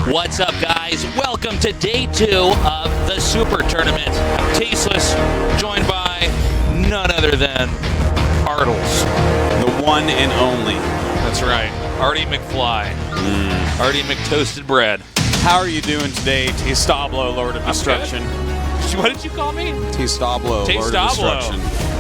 What's up, guys? Welcome to day 2 of the Super Tournament. Tasteless, joined by none other than Artles. The one and only. That's right. Artie McFly. Artie McToasted Bread. How are you doing today, Tastablo, Lord of Destruction? What did you call me? Tastablo, Lord of Destruction.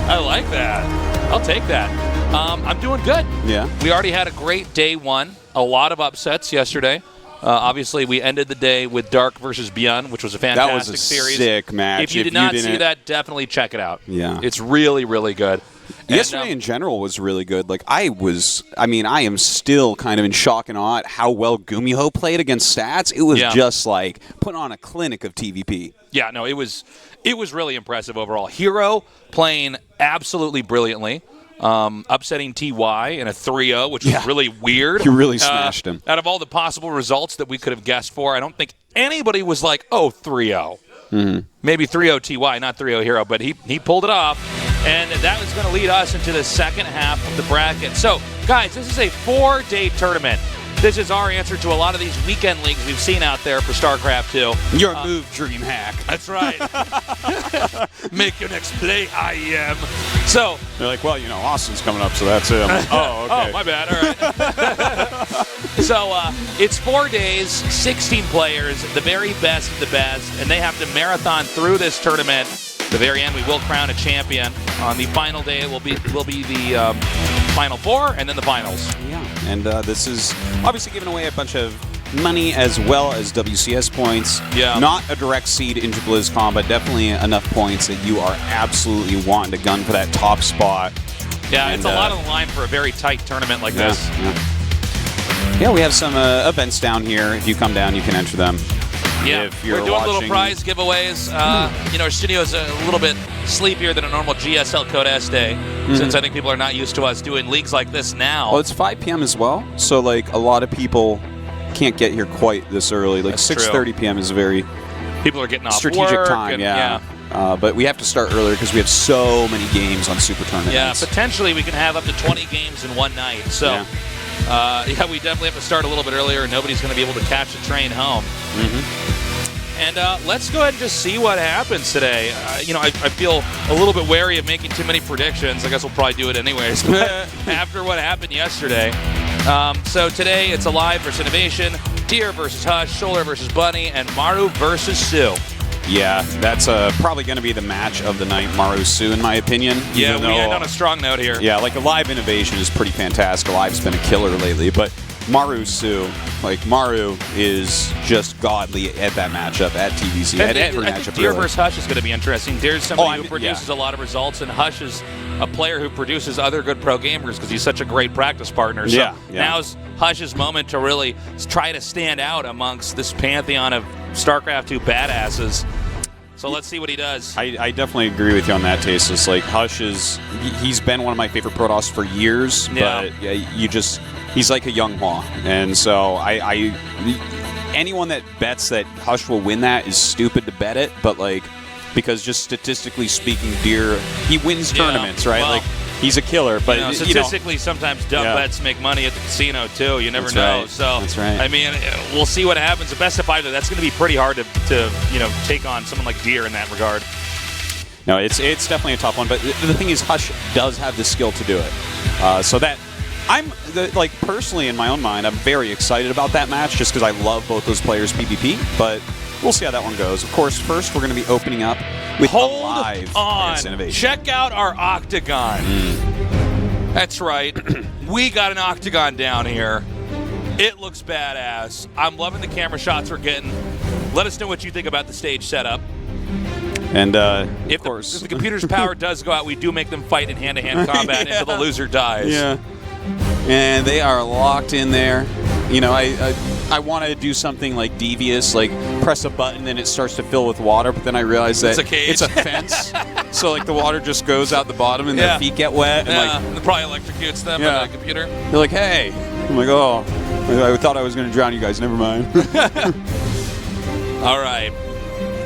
I like that. I'll take that. I'm doing good. Yeah. We already had a great day 1. A lot of upsets yesterday. Obviously, we ended the day with Dark versus Beyond, which was a fantastic series. That was a sick match. If you did not see that, definitely check it out. Yeah. It's really, really good. Yesterday in general was really good. Like, I am still kind of in shock and awe at how well Gumiho played against Stats. It was just like put on a clinic of TVP. Yeah, no, it was really impressive overall. Hero playing absolutely brilliantly. Upsetting TY in a 3-0, which was really weird. You really smashed him. Out of all the possible results that we could have guessed for, I don't think anybody was like, 3-0. Mm-hmm. Maybe 3-0 TY, not 3-0 Hero, but he pulled it off, and that was going to lead us into the second half of the bracket. So, guys, this is a 4-day tournament. This is our answer to a lot of these weekend leagues we've seen out there for StarCraft 2. Your move, DreamHack. That's right. Make your next play, IEM. So they're like, well, Austin's coming up, so that's him. Oh, okay. Oh, my bad. All right. So it's 4 days, 16 players, the very best of the best, and they have to marathon through this tournament. At the very end, we will crown a champion. On the final day, it will be the Final Four and then the finals. Yeah, and this is obviously giving away a bunch of money as well as WCS points. Yeah. Not a direct seed into BlizzCon, but definitely enough points that you are absolutely wanting to gun for that top spot. Yeah, and, it's a lot on the line for a very tight tournament like this. Yeah, we have some events down here. If you come down, you can enter them. Yeah, if you're we're doing watching. little prize giveaways. Our studio is a little bit sleepier than a normal GSL Code S day, since I think people are not used to us doing leagues like this now. Well, it's 5 p.m. as well, so like a lot of people can't get here quite this early. Like 6:30 p.m. is a very people are getting off strategic work time. But we have to start earlier because we have so many games on Super Tournament. Yeah, potentially we can have up to 20 games in one night. So. We definitely have to start a little bit earlier, and nobody's going to be able to catch the train home. And let's go ahead and just see what happens today. I feel a little bit wary of making too many predictions. I guess we'll probably do it anyways. But after what happened yesterday. So today it's aLive versus INnoVation, Deer versus Hush, Solar versus Bunny, and Maru versus Sue. Yeah, that's probably going to be the match of the night, Maru-Sue, in my opinion. Yeah, we end on a strong note here. Yeah, like aLive INnoVation is pretty fantastic. aLive's been a killer lately, but Maru-Sue, like Maru is just godly at that matchup at TVC. I think Deer versus Hush is going to be interesting. Deer's somebody who produces a lot of results, and Hush is a player who produces other good pro gamers because he's such a great practice partner. So now's Hush's moment to really try to stand out amongst this pantheon of StarCraft 2 badasses. So let's see what he does. I definitely agree with you on that, Tasteless. Like, Hush he's been one of my favorite Protoss for years, but he's like a young Hua. And so anyone that bets that Hush will win that is stupid to bet it, but like, because just statistically speaking, Deer, he wins tournaments, right? Well, like, he's a killer, but statistically, sometimes dumb bets make money at the casino too. You never know. Right. So that's right. I mean, we'll see what happens. The best of 5, that's going to be pretty hard to take on someone like Deer in that regard. No, it's definitely a tough one. But the thing is, Hush does have the skill to do it. So that personally in my own mind, I'm very excited about that match just because I love both those players PvP. But we'll see how that one goes. Of course, first we're going to be opening up with aLive on. INnoVation. Check out our Octagon. That's right. We got an Octagon down here. It looks badass. I'm loving the camera shots we're getting. Let us know what you think about the stage setup. And if the computer's power does go out, we do make them fight in hand-to-hand combat until the loser dies. Yeah. And they are locked in there. You know, I want to do something like devious, like press a button and it starts to fill with water, but then I realize that it's a fence. So like the water just goes out the bottom and their feet get wet. And it probably electrocutes them on the computer. They're like, hey. I'm like, oh, I thought I was going to drown you guys. Never mind. All right.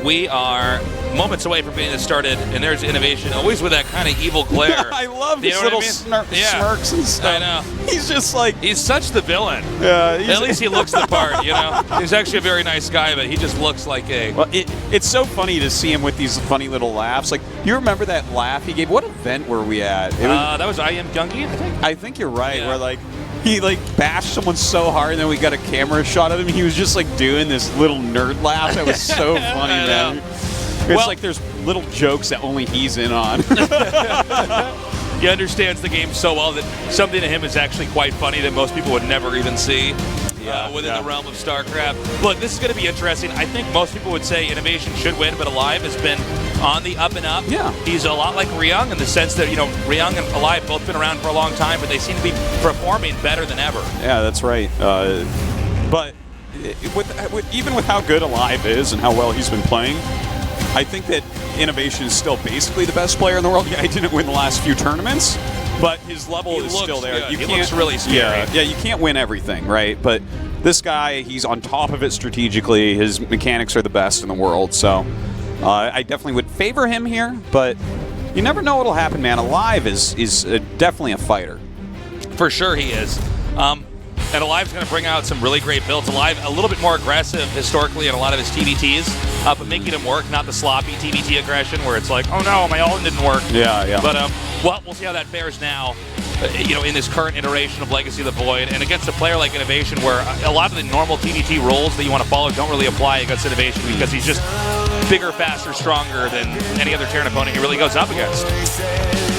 We are moments away from being started, and there's INnoVation, always with that kind of evil glare. I love his little smirks and stuff. I know. He's just like... He's such the villain. Yeah. At least he looks the part, you know? He's actually a very nice guy, but he just looks like a... Well, it's so funny to see him with these funny little laughs. Like, you remember that laugh he gave? What event were we at? That was I Am Gungy, I think? I think you're right, where, like, he, like, bashed someone so hard, and then we got a camera shot of him. He was just, like, doing this little nerd laugh. That was so funny, man. It's like there's little jokes that only he's in on. He understands the game so well that something to him is actually quite funny that most people would never even see within the realm of StarCraft. Look, this is going to be interesting. I think most people would say INnoVation should win, but aLive has been on the up and up. Yeah. He's a lot like Ryung in the sense that, you know, Ryung and aLive both been around for a long time, but they seem to be performing better than ever. Yeah, that's right. But even with how good aLive is and how well he's been playing, I think that INnoVation is still basically the best player in the world. Yeah, he didn't win the last few tournaments, but his level is still there. He looks really scary. Yeah, you can't win everything, right? But this guy, he's on top of it strategically. His mechanics are the best in the world, so I definitely would favor him here, but you never know what'll happen, man. aLive is definitely a fighter. For sure he is. And aLive's going to bring out some really great builds. aLive, a little bit more aggressive historically in a lot of his TVTs, but making him work, not the sloppy TVT aggression where it's like, oh no, my all-in didn't work. Yeah. But well, we'll see how that fares now, you know, in this current iteration of Legacy of the Void, and against a player like INnoVation where a lot of the normal TVT rules that you want to follow don't really apply against INnoVation because he's just bigger, faster, stronger than any other Terran opponent he really goes up against.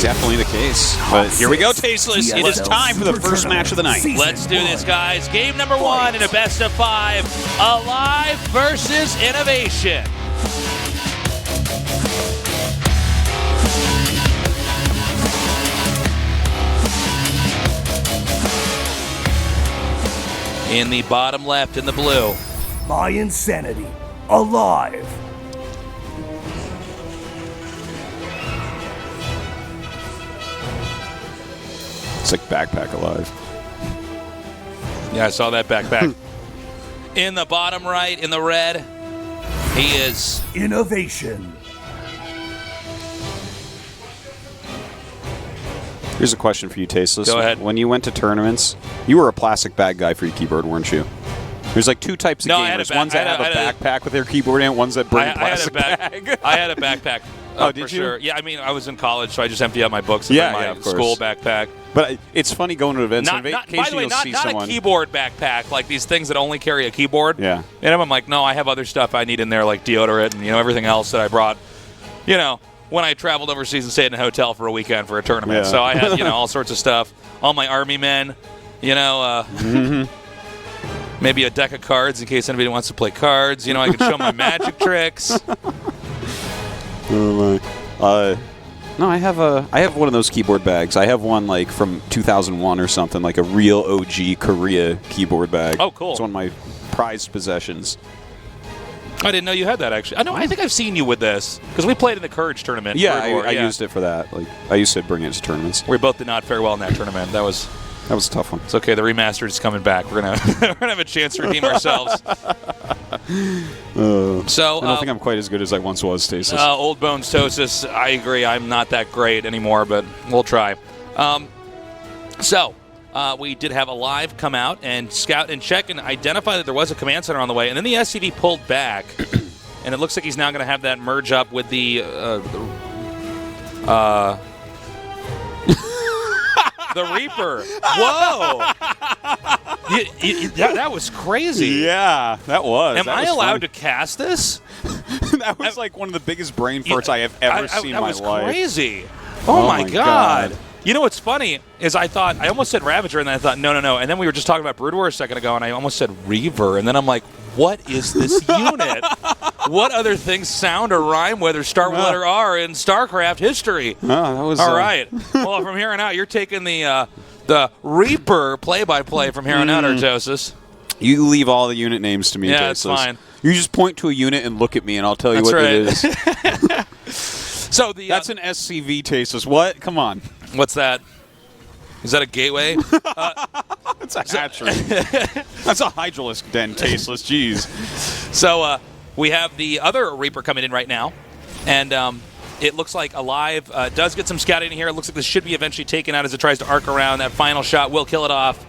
Definitely the case. But here we go, Tasteless. It is time for the first match of the night. Let's do this, guys. Game number 1 in a best of 5. aLive versus INnoVation. In the bottom left, in the blue. My Insanity, aLive. It's like backpack aLive. Yeah, I saw that backpack. In the bottom right, in the red, he is INnoVation. Here's a question for you, Tasteless. Go ahead. When you went to tournaments, you were a plastic bag guy for your keyboard, weren't you? There's like two types of gamers. Ones that have a backpack with their keyboard in it, ones that bring a plastic bag. I had a backpack. Oh, did for you? Sure. Yeah, I mean, I was in college, so I just empty out my books and my school backpack. But it's funny going to events. By the way, not someone. a keyboard backpack, like these things that only carry a keyboard. Yeah. And I'm like, no, I have other stuff I need in there, like deodorant and everything else that I brought. You know, when I traveled overseas and stayed in a hotel for a weekend for a tournament, so I had all sorts of stuff. All my army men, maybe a deck of cards in case anybody wants to play cards. I can show my magic tricks. Oh my. No, I have one of those keyboard bags. I have one like from 2001 or something, like a real OG Korea keyboard bag. Oh, cool. It's one of my prized possessions. I didn't know you had that, actually. I think I've seen you with this because we played in the Courage tournament. Yeah, I used it for that. Like I used to bring it to tournaments. We both did not fare well in that tournament. That was a tough one. It's okay. The remastered is coming back. We're gonna have a chance to redeem ourselves. So I don't think I'm quite as good as I once was, Stasis. Old Bones Tosis, I agree. I'm not that great anymore, but we'll try. We did have aLive come out and scout and check and identify that there was a command center on the way, and then the SCV pulled back, and it looks like he's now going to have that merge up with the the Reaper. Whoa! That was crazy. Yeah, that was. Am I allowed to cast this? That was like one of the biggest brain farts I have ever seen in my life. That was crazy. Oh my God. You know what's funny is I almost said Ravager, and then I thought, no. And then we were just talking about Brood War a second ago, and I almost said Reaver, and then I'm like, what is this unit? What other things sound or rhyme with or start with letter R in StarCraft history? Oh, that was all right. Well, from here on out, you're taking the Reaper play-by-play from here on out, Artosis. You leave all the unit names to me, Yeah, it's Tasteless. fine. You just point to a unit and look at me, and I'll tell you what it is. So That's an SCV, Tasteless. What? Come on. What's that? Is that a gateway? That's a hatchery. That's a Hydralisk den, Tasteless. Jeez. So we have the other Reaper coming in right now, and it looks like aLive does get some scouting in here. It looks like this should be eventually taken out as it tries to arc around. That final shot will kill it off.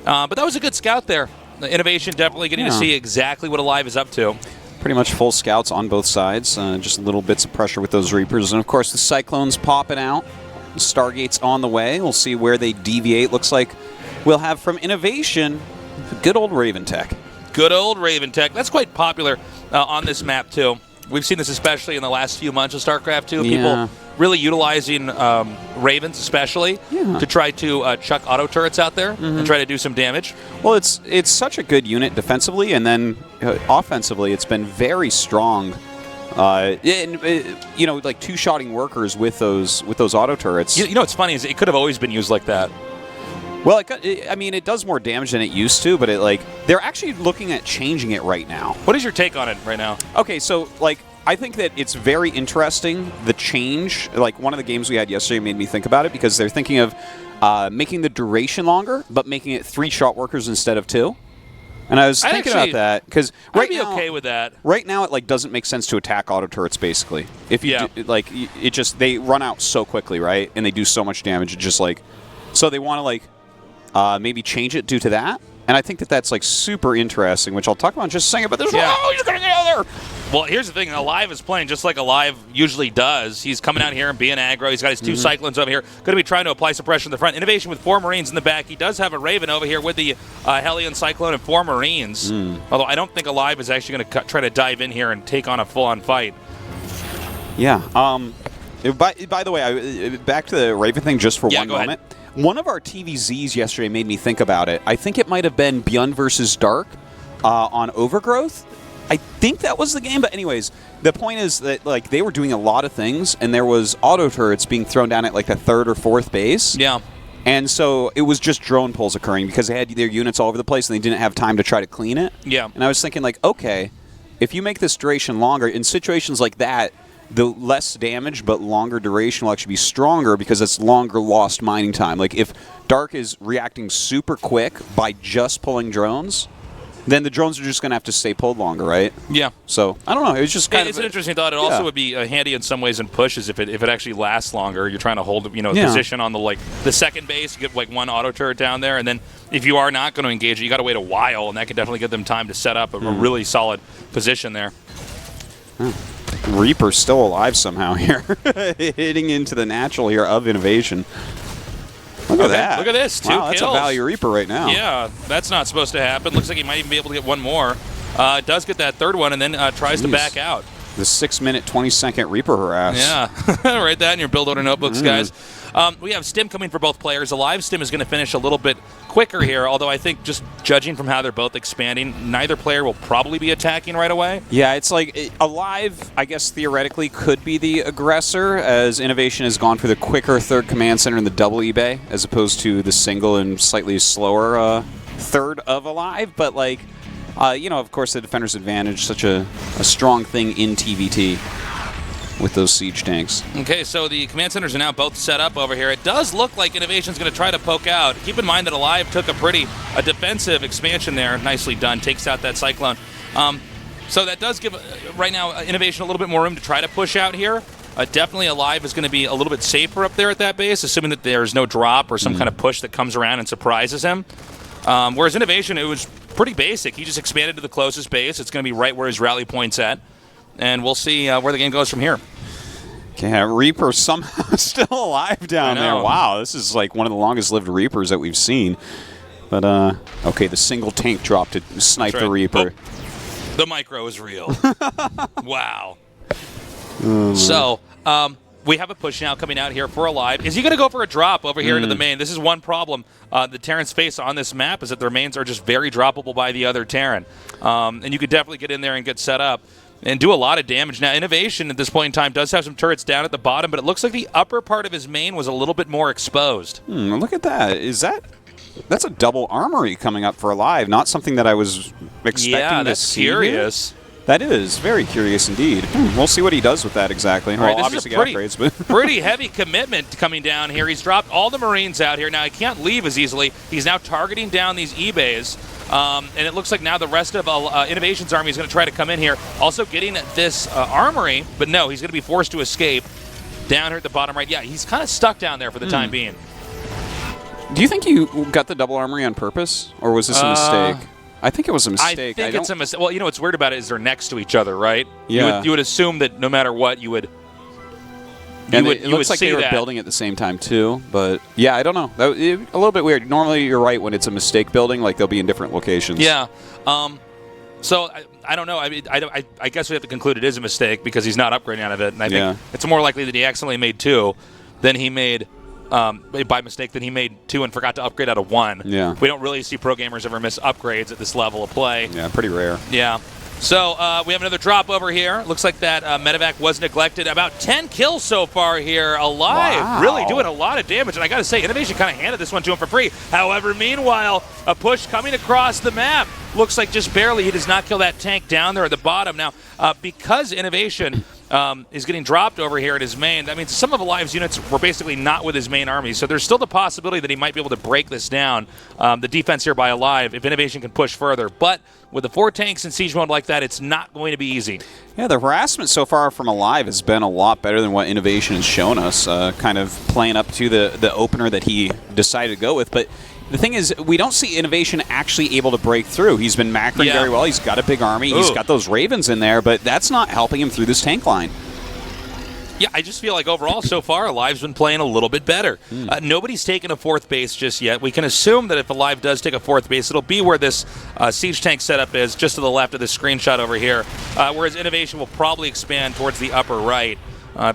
But that was a good scout there. The INnoVation definitely getting to see exactly what aLive is up to. Pretty much full scouts on both sides. Just little bits of pressure with those Reapers. And, of course, the Cyclones popping out. The Stargate's on the way. We'll see where they deviate. Looks like we'll have from INnoVation good old Raven Tech. Good old Raven Tech. That's quite popular on this map, too. We've seen this especially in the last few months of StarCraft 2. People really utilizing Ravens especially to try to chuck auto turrets out there and try to do some damage. Well, it's such a good unit defensively, and then offensively it's been very strong. Like two-shotting workers with those auto turrets. You know what's funny is it could have always been used like that. Well, it does more damage than it used to, but they're actually looking at changing it right now. What is your take on it right now? Okay, so I think that it's very interesting, the change. Like, one of the games we had yesterday made me think about it because they're thinking of making the duration longer, but making it 3-shot workers instead of 2. And I was thinking about that because I'd be okay with that. Right now, it doesn't make sense to attack auto turrets. Basically, if you they run out so quickly, right? And they do so much damage. It's just so they want to maybe change it due to that. And I think that's super interesting, which I'll talk about in just a second. But there's he's gonna get out there. Well, here's the thing. aLive is playing just like aLive usually does. He's coming out here and being aggro. He's got his 2 Cyclones over here. Going to be trying to apply suppression in the front. INnoVation with 4 Marines in the back. He does have a Raven over here with the Hellion Cyclone and 4 Marines. Although I don't think aLive is actually going to try to dive in here and take on a full-on fight. Yeah. By the way, back to the Raven thing just for one moment. One of our TVZs yesterday made me think about it. I think it might have been Beyond versus Dark on Overgrowth. I think that was the game, but anyways, the point is that they were doing a lot of things, and there was auto turrets being thrown down at the 3rd or 4th base. Yeah. And so it was just drone pulls occurring because they had their units all over the place and they didn't have time to try to clean it. Yeah. And I was thinking okay, if you make this duration longer, in situations like that, the less damage but longer duration will actually be stronger because it's longer lost mining time. If Dark is reacting super quick by just pulling drones, then the drones are just going to have to stay pulled longer, right? Yeah. So, I don't know. It was just kind of... It's an interesting thought. It also would be handy in some ways in pushes if it actually lasts longer. You're trying to hold position on the second base, get 1 auto turret down there, and then if you are not going to engage it, you got to wait a while, and that can definitely give them time to set up a really solid position there. Reaper's still alive somehow here. Hitting into the natural here of INnoVation. Look at that. Look at this. 2 kills. That's a value Reaper right now. Yeah, that's not supposed to happen. Looks like he might even be able to get 1 more. Does get that 3rd one and then tries to back out. The 6-minute, 20-second Reaper harass. Yeah, write that in your build order notebooks, guys. We have Stim coming for both players. aLive Stim is going to finish a little bit quicker here, although I think just judging from how they're both expanding, neither player will probably be attacking right away. Yeah, it's aLive, I guess, theoretically could be the aggressor, as INnoVation has gone for the quicker 3rd command center in the double eBay, as opposed to the single and slightly slower 3rd of aLive. But, of course, the defender's advantage, such a strong thing in TVT. With those siege tanks. Okay, so the command centers are now both set up over here. It does look like INnoVation's going to try to poke out. Keep in mind that aLive took a defensive expansion there. Nicely done. Takes out that Cyclone. So that does give, right now, INnoVation a little bit more room to try to push out here. Definitely aLive is going to be a little bit safer up there at that base, assuming that there's no drop or some kind of push that comes around and surprises him. Whereas INnoVation, it was pretty basic. He just expanded to the closest base. It's going to be right where his rally point's at. And we'll see where the game goes from here. Yeah, Reaper somehow still alive down there. Wow, this is one of the longest-lived Reapers that we've seen. But, okay, the single tank dropped to snipe the Reaper. Oh, the micro is real. Wow. So, we have a push now coming out here for aLive. Is he going to go for a drop over here into the main? This is one problem the Terrans face on this map, is that their mains are just very droppable by the other Terran. And you could definitely get in there and get set up and do a lot of damage. Now, INnoVation at this point in time does have some turrets down at the bottom, but it looks like the upper part of his main was a little bit more exposed. Look at that. That's a double armory coming up for aLive. Not something that I was expecting to see. Yeah, that's curious. That is very curious indeed. We'll see what he does with that exactly. All right, well, this obviously is a upgrades, but pretty heavy commitment coming down here. He's dropped all the Marines out here. Now, he can't leave as easily. He's now targeting down these eBays. And it looks like now the rest of INnoVation's army is going to try to come in here. Also getting this armory, but no, he's going to be forced to escape down here at the bottom right. Yeah, he's kind of stuck down there for the time being. Do you think you got the double armory on purpose, or was this a mistake? I think it was a mistake. I think it's a mistake. Well, you know what's weird about it is they're next to each other, right? Yeah. You would assume that no matter what, you would. It looks like they were building at the same time too, but yeah, I don't know. A little bit weird. Normally, you're right when it's a mistake building, like they'll be in different locations. Yeah. So I don't know. I guess we have to conclude it is a mistake because he's not upgrading out of it, and I think it's more likely that he accidentally made 2 than he made. By mistake, that he made 2 and forgot to upgrade out of 1. Yeah. We don't really see pro gamers ever miss upgrades at this level of play. Yeah, pretty rare. Yeah. So we have another drop over here. Looks like that medevac was neglected. About 10 kills so far here. aLive, wow. Really doing a lot of damage. And I got to say, INnoVation kind of handed this one to him for free. However, meanwhile, a push coming across the map. Looks like just barely he does not kill that tank down there at the bottom. Now, because INnoVation is getting dropped over here at his main, that means some of aLive's units were basically not with his main army. So there's still the possibility that he might be able to break this down, the defense here by aLive, if INnoVation can push further. But with the 4 tanks in siege mode like that, it's not going to be easy. Yeah, the harassment so far from aLive has been a lot better than what INnoVation has shown us, kind of playing up to the opener that he decided to go with. But the thing is, we don't see INnoVation actually able to break through. He's been macroing very well. He's got a big army. He's got those Ravens in there, but that's not helping him through this tank line. Yeah, I just feel like overall so far, aLive's been playing a little bit better. Nobody's taken a 4th base just yet. We can assume that if aLive does take a 4th base, it'll be where this siege tank setup is, just to the left of this screenshot over here, whereas INnoVation will probably expand towards the upper right,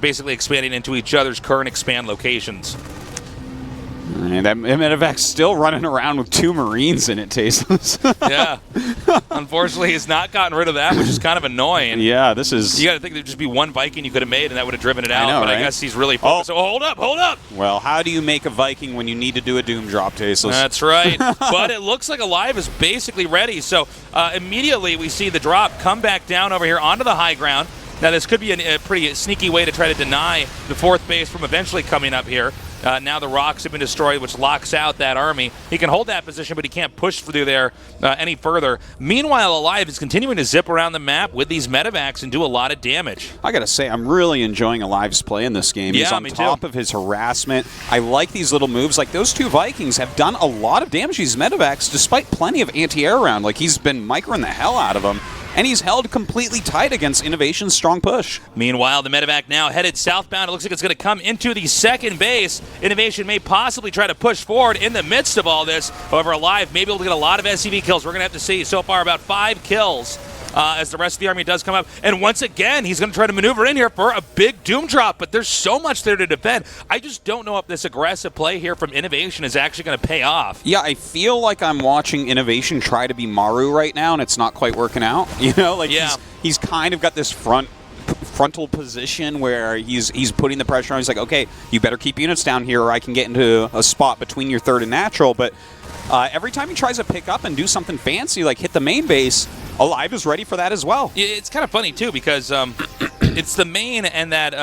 basically expanding into each other's current expand locations. And that medevac's still running around with 2 Marines in it, Tasteless. Yeah. Unfortunately, he's not gotten rid of that, which is kind of annoying. Yeah, this is... You got to think there'd just be 1 Viking you could have made, and that would have driven it out. I know, but right? I guess he's really focused. Oh, hold up! Well, how do you make a Viking when you need to do a Doom drop, Tasteless? That's right. But it looks like aLive is basically ready. So immediately we see the drop come back down over here onto the high ground. Now, this could be a pretty sneaky way to try to deny the 4th base from eventually coming up here. Now the rocks have been destroyed, which locks out that army. He can hold that position, but he can't push through there any further. Meanwhile, aLive is continuing to zip around the map with these medevacs and do a lot of damage. I got to say, I'm really enjoying aLive's play in this game. Yeah, He's on top of his harassment. I like these little moves. Like, those 2 Vikings have done a lot of damage to these medevacs, despite plenty of anti-air around. Like, he's been microing the hell out of them. And he's held completely tight against INnoVation's strong push. Meanwhile, the medevac now headed southbound. It looks like it's going to come into the 2nd base. INnoVation may possibly try to push forward in the midst of all this. However, aLive may be able to get a lot of SCV kills. We're going to have to see so far about 5 kills as the rest of the army does come up. And once again, he's going to try to maneuver in here for a big Doom drop, but there's so much there to defend. I just don't know if this aggressive play here from INnoVation is actually going to pay off. Yeah, I feel like I'm watching INnoVation try to be Maru right now, and it's not quite working out. You know, like he's kind of got this frontal position where he's putting the pressure on. He's like, okay, you better keep units down here or I can get into a spot between your 3rd and natural. But every time he tries to pick up and do something fancy, like hit the main base, aLive is ready for that as well. It's kind of funny, too, because it's the main and that,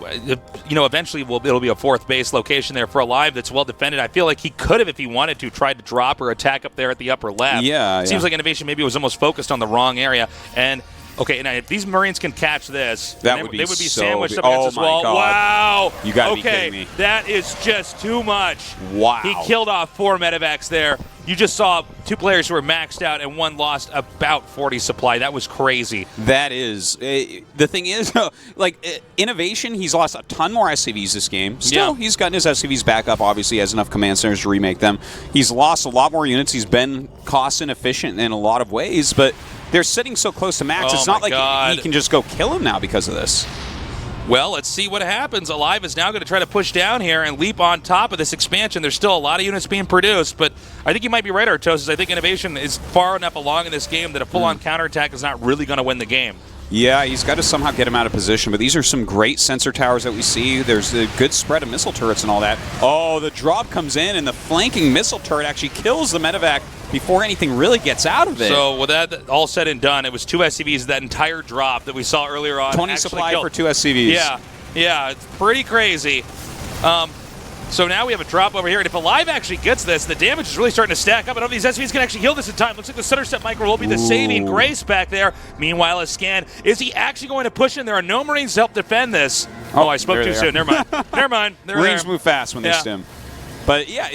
eventually it'll be a 4th base location there for aLive that's well defended. I feel like he could have, if he wanted to, tried to drop or attack up there at the upper left. Yeah, It seems like INnoVation maybe was almost focused on the wrong area. And okay, now if these Marines can catch this, they would be so sandwiched up against this wall. God. Wow! You gotta be kidding me. That is just too much. Wow! He killed off 4 medevacs there. You just saw 2 players who were maxed out and 1 lost about 40 supply. That was crazy. That is. The thing is, like, INnoVation, he's lost a ton more SCVs this game. Still, he's gotten his SCVs back up. Obviously, he has enough command centers to remake them. He's lost a lot more units. He's been cost inefficient in a lot of ways, but they're sitting so close to max. It's not like he can just go kill him now because of this. Well, let's see what happens. aLive is now going to try to push down here and leap on top of this expansion. There's still a lot of units being produced, but I think you might be right, Artosis. I think INnoVation is far enough along in this game that a full-on counterattack is not really going to win the game. Yeah, he's got to somehow get him out of position, but these are some great sensor towers that we see. There's a good spread of missile turrets and all that. Oh, the drop comes in, and the flanking missile turret actually kills the medevac before anything really gets out of it. So with that all said and done, it was 2 SCVs, that entire drop that we saw earlier on. 20 supply for 2 SCVs. Yeah, it's pretty crazy. So now we have a drop over here, and if aLive actually gets this, the damage is really starting to stack up. I don't know if these SCVs can actually heal this in time. Looks like the center step micro will be the saving grace back there. Meanwhile, a scan. Is he actually going to push in? There are no Marines to help defend this. Oh, I spoke too soon. Never mind. Never mind. Marines move fast when they stim. But yeah,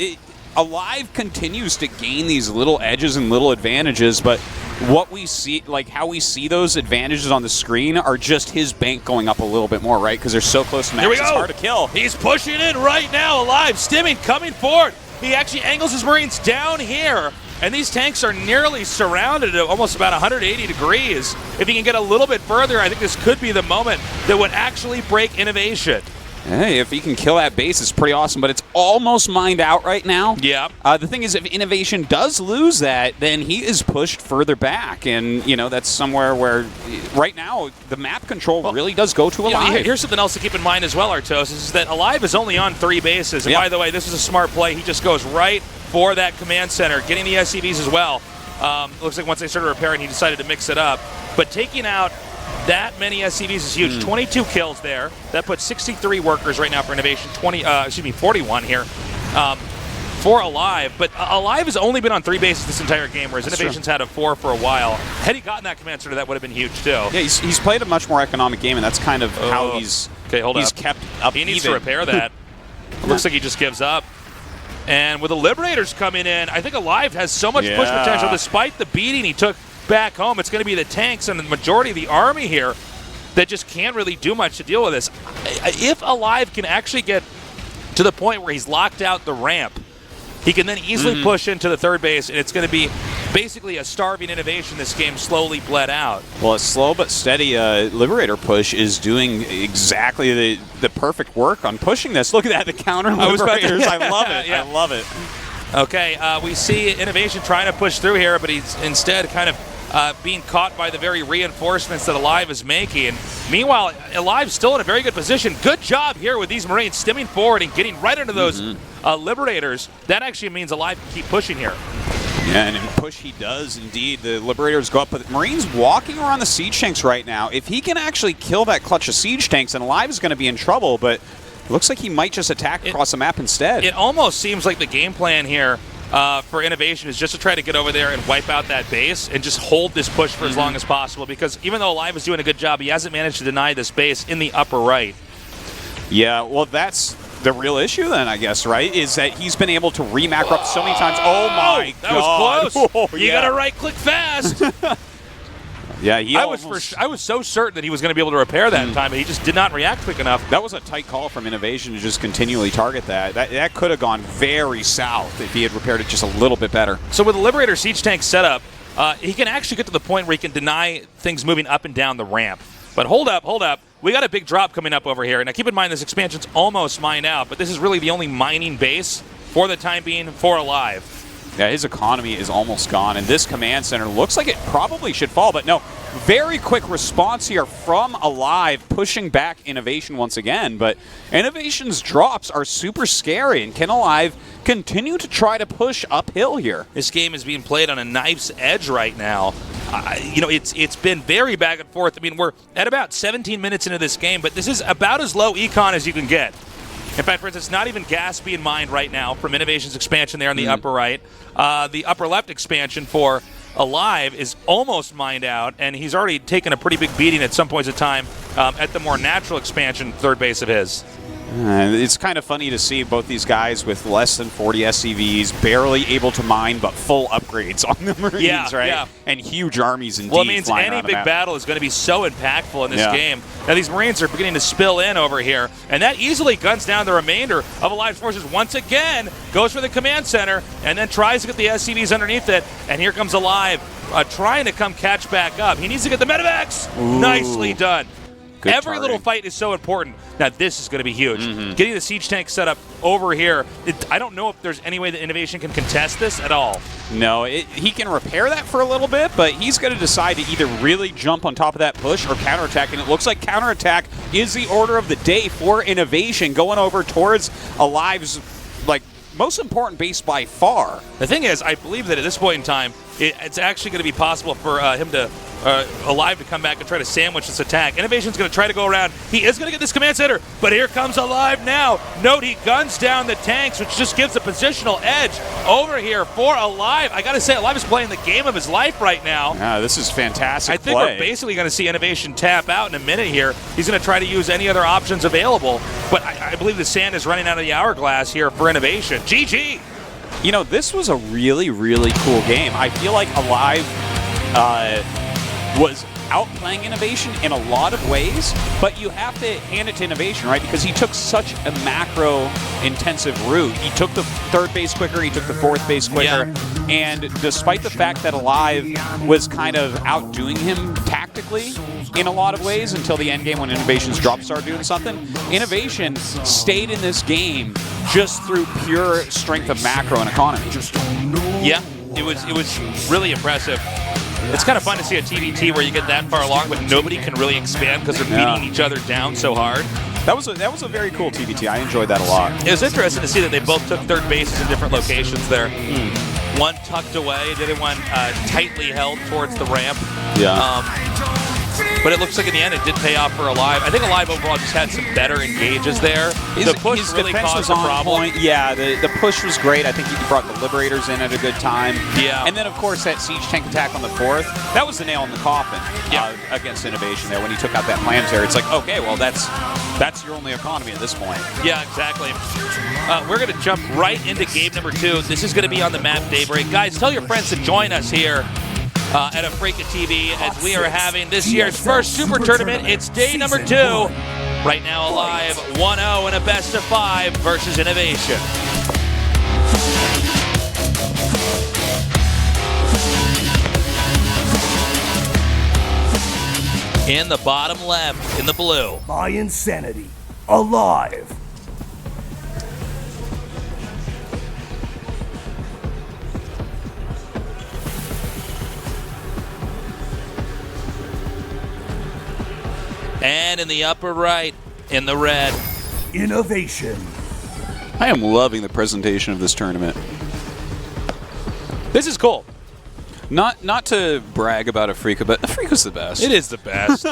aLive continues to gain these little edges and little advantages, but what we see, like how we see those advantages on the screen are just his bank going up a little bit more, right? Because they're so close to max, it's hard to kill. He's pushing in right now, aLive, stimming, coming forward. He actually angles his Marines down here, and these tanks are nearly surrounded at almost about 180 degrees. If he can get a little bit further, I think this could be the moment that would actually break INnoVation. Hey, if he can kill that base, it's pretty awesome, but it's almost mined out right now. Yeah. The thing is, if INnoVation does lose that, then he is pushed further back, and, you know, that's somewhere where, right now, the map control really does go to aLive. Here's something else to keep in mind as well, Artos, is that aLive is only on 3 bases, and by the way, this is a smart play. He just goes right for that command center, getting the SCVs as well. Looks like once they started repairing, he decided to mix it up. But taking out that many SCVs is huge. 22 kills there. That puts 63 workers right now for INnoVation. 41 here for aLive. But aLive has only been on 3 bases this entire game, whereas INnoVation's had a 4 for a while. Had he gotten that command center, that would have been huge too. Yeah, he's played a much more economic game, and that's kind of how he's kept up. He needs to repair that. It looks like he just gives up. And with the Liberators coming in, I think aLive has so much push potential, despite the beating he took back home. It's going to be the tanks and the majority of the army here that just can't really do much to deal with this. If aLive can actually get to the point where he's locked out the ramp, he can then easily push into the 3rd base, and it's going to be basically a starving INnoVation. This game slowly bled out. Well, a slow but steady Liberator push is doing exactly the perfect work on pushing this. Look at that, the counter Liberators. I love it. I love it. Okay, we see INnoVation trying to push through here, but he's instead kind of being caught by the very reinforcements that aLive is making. Meanwhile, aLive's still in a very good position. Good job here with these Marines stimming forward and getting right into those Liberators. That actually means aLive can keep pushing here. Yeah, and push he does indeed. The Liberators go up, but Marines walking around the siege tanks right now. If he can actually kill that clutch of siege tanks, then aLive is going to be in trouble, but it looks like he might just attack across the map instead. It almost seems like the game plan here for INnoVation is just to try to get over there and wipe out that base and just hold this push for as long as possible, because even though aLive is doing a good job, he hasn't managed to deny this base in the upper right. Yeah, well, that's the real issue then, I guess, right? Is that he's been able to remacro up so many times. Oh my God. That was close. Oh, you got to right-click fast. Yeah, I was so certain that he was going to be able to repair that in time, but he just did not react quick enough. That was a tight call from INnoVation to just continually target that. That could have gone very south if he had repaired it just a little bit better. So with the Liberator siege tank setup, he can actually get to the point where he can deny things moving up and down the ramp. But hold up. We got a big drop coming up over here. Now keep in mind this expansion's almost mined out, but this is really the only mining base for the time being for aLive. Yeah, his economy is almost gone, and this command center looks like it probably should fall, but no. Very quick response here from aLive, pushing back INnoVation once again, but INnoVation's drops are super scary, and can aLive continue to try to push uphill here? This game is being played on a knife's edge right now. It's been very back and forth. I mean, we're at about 17 minutes into this game, but this is about as low econ as you can get. In fact, for instance, not even gas being mined right now from INnoVation's expansion there in the upper right. The upper left expansion for aLive is almost mined out, and he's already taken a pretty big beating at some points of time at the more natural expansion 3rd base of his. It's kind of funny to see both these guys with less than 40 SCVs, barely able to mine, but full upgrades on the Marines, right? Yeah. And huge armies indeed. Well, it means any big battle is going to be so impactful in this game. Now, these Marines are beginning to spill in over here, and that easily guns down the remainder of aLive's forces once again, goes for the command center, and then tries to get the SCVs underneath it, and here comes aLive trying to come catch back up. He needs to get the medevacs. Nicely done. Every little fight is so important. Now, this is going to be huge. Getting the siege tank set up over here, I don't know if there's any way that INnoVation can contest this at all. No, he can repair that for a little bit, but he's going to decide to either really jump on top of that push or counterattack, and it looks like counterattack is the order of the day for INnoVation, going over towards aLive's most important base by far. The thing is, I believe that at this point in time, it's actually going to be possible for him to aLive to come back and try to sandwich this attack. INnoVation's going to try to go around. He is going to get this command center, but here comes aLive now. Note he guns down the tanks, which just gives a positional edge over here for aLive. I got to say, aLive is playing the game of his life right now. Yeah, this is fantastic. I think we're basically going to see INnoVation tap out in a minute here. He's going to try to use any other options available, but I believe the sand is running out of the hourglass here for INnoVation. GG! You know, this was a really, really cool game. I feel like aLive was outplaying INnoVation in a lot of ways, but you have to hand it to INnoVation, right? Because he took such a macro-intensive route. He took the third base quicker, he took the fourth base quicker, and despite the fact that aLive was kind of outdoing him tactically in a lot of ways until the end game when INnoVation's drop started doing something, INnoVation stayed in this game just through pure strength of macro and economy. Yeah, it was really impressive. It's kind of fun to see a TVT where you get that far along, but nobody can really expand because they're beating each other down so hard. That was a very cool TVT. I enjoyed that a lot. It was interesting to see that they both took third bases in different locations there. One tucked away, the other one tightly held towards the ramp. Yeah. But it looks like in the end it did pay off for aLive. I think aLive overall just had some better engages there. The push really caused a problem. Yeah, the push was great. I think he brought the Liberators in at a good time. Yeah. And then, of course, that siege tank attack on the fourth, that was the nail in the coffin against INnoVation there when he took out that planetary. It's like, okay, well, that's your only economy at this point. Yeah, exactly. We're going to jump right into game number 2. This is going to be on the map Daybreak. Guys, tell your friends to join us here at Afreaka TV as we are having this year's first Super Tournament. It's day number 2. Right now, aLive 1-0 in a best of 5 versus INnoVation. In the bottom left, in the blue. My insanity. aLive. And in the upper right, in the red. INnoVation. I am loving the presentation of this tournament. This is cool. Not to brag about Afreaka, but Afreaka's the best. It is the best.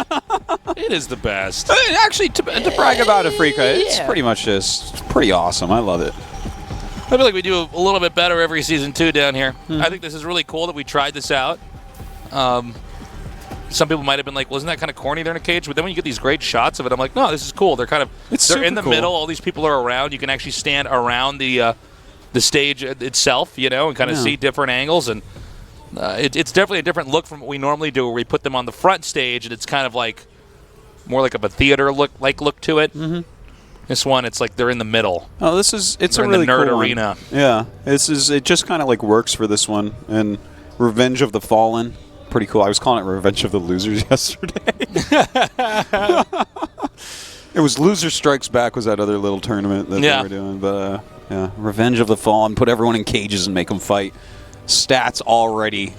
It is the best. Actually, to brag about Afreaka, it's pretty much just pretty awesome. I love it. I feel like we do a little bit better every season too down here. I think this is really cool that we tried this out. Some people might have been like, well, isn't that kind of corny there in a cage? But then when you get these great shots of it, I'm like, no, this is cool. They're kind of they're in the middle. All these people are around. You can actually stand around the stage itself, you know, and kind of see different angles. And it's definitely a different look from what we normally do, where we put them on the front stage, and it's kind of like more like a theater look to it. This one, it's like they're in the middle. Oh, it's a in really the nerd cool arena. One. Yeah, it just kind of like works for this one. And Revenge of the Fallen, pretty cool. I was calling it Revenge of the Losers yesterday. It was Loser Strikes Back was that other little tournament that they were doing. But yeah, Revenge of the Fallen, put everyone in cages and make them fight. Stats already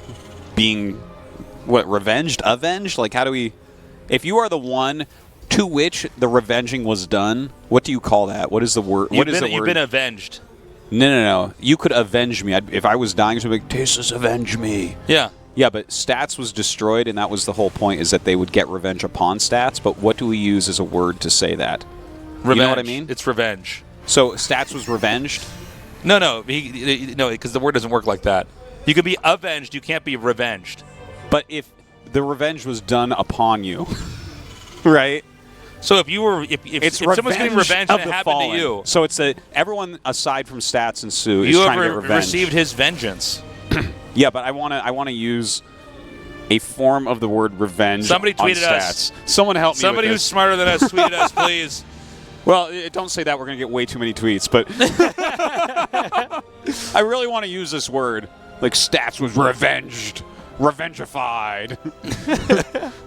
being avenged? Like, how do we? If you are the one to which the revenging was done, what do you call that? What is the word? You've been avenged. No. You could avenge me. If I was dying, I'd be like, "Tastes avenge me." Yeah. Yeah, but Stats was destroyed, and that was the whole point, is that they would get revenge upon Stats. But what do we use as a word to say that? Revenge. You know what I mean? It's revenge. So Stats was revenged? No, because the word doesn't work like that. You can be avenged, you can't be revenged. But if the revenge was done upon you, right? So if someone's getting revenge and it happened to you, so it's everyone aside from Stats and Sue you is trying to have get revenge. received his vengeance. Yeah, but I want to use a form of the word revenge. Somebody tweeted on us. Someone help me. Somebody with who's this. smarter than us tweeted us, please. Well, don't say that. We're going to get way too many tweets. But I really want to use this word. Like, Stats was revenged. Revengified.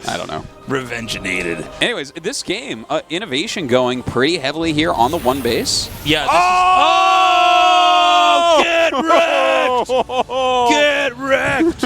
I don't know. Revengeinated. Anyways, this game, INnoVation going pretty heavily here on the one base. Yeah. Get wrecked! Get wrecked!